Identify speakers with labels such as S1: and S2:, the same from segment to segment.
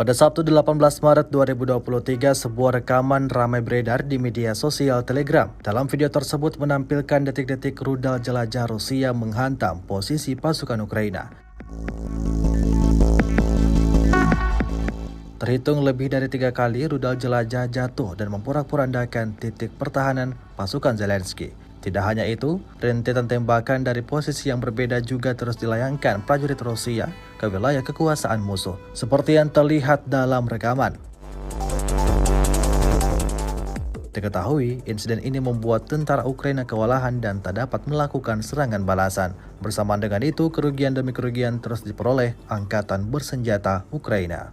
S1: Pada Sabtu 18 Maret 2023, sebuah rekaman ramai beredar di media sosial Telegram. Dalam video tersebut menampilkan detik-detik rudal jelajah Rusia menghantam posisi pasukan Ukraina. Terhitung lebih dari 3 kali rudal jelajah jatuh dan memporak-porandakan titik pertahanan pasukan Zelensky. Tidak hanya itu, rentetan tembakan dari posisi yang berbeda juga terus dilayangkan prajurit Rusia ke wilayah kekuasaan musuh, seperti yang terlihat dalam rekaman. Diketahui, insiden ini membuat tentara Ukraina kewalahan dan tak dapat melakukan serangan balasan. Bersamaan dengan itu, kerugian demi kerugian terus diperoleh angkatan bersenjata Ukraina.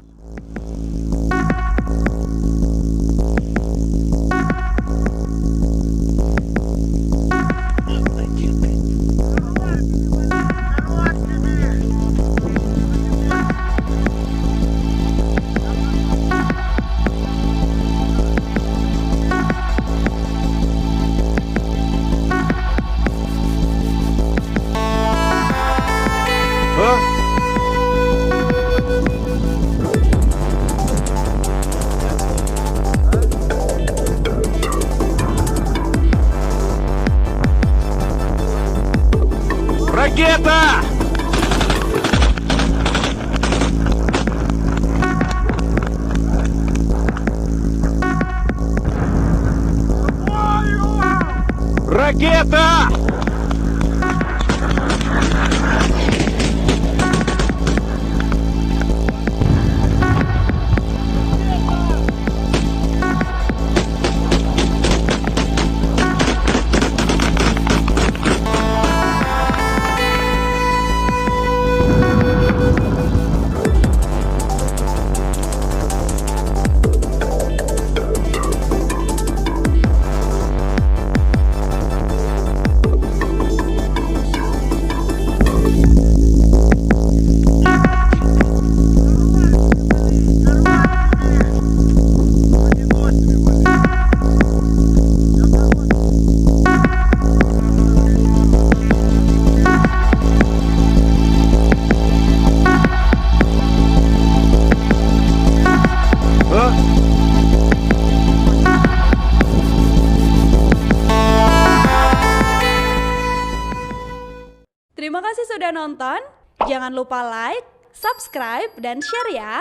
S2: Ракета! Ракета!
S3: Terima kasih sudah nonton. Jangan lupa like, subscribe, dan share ya.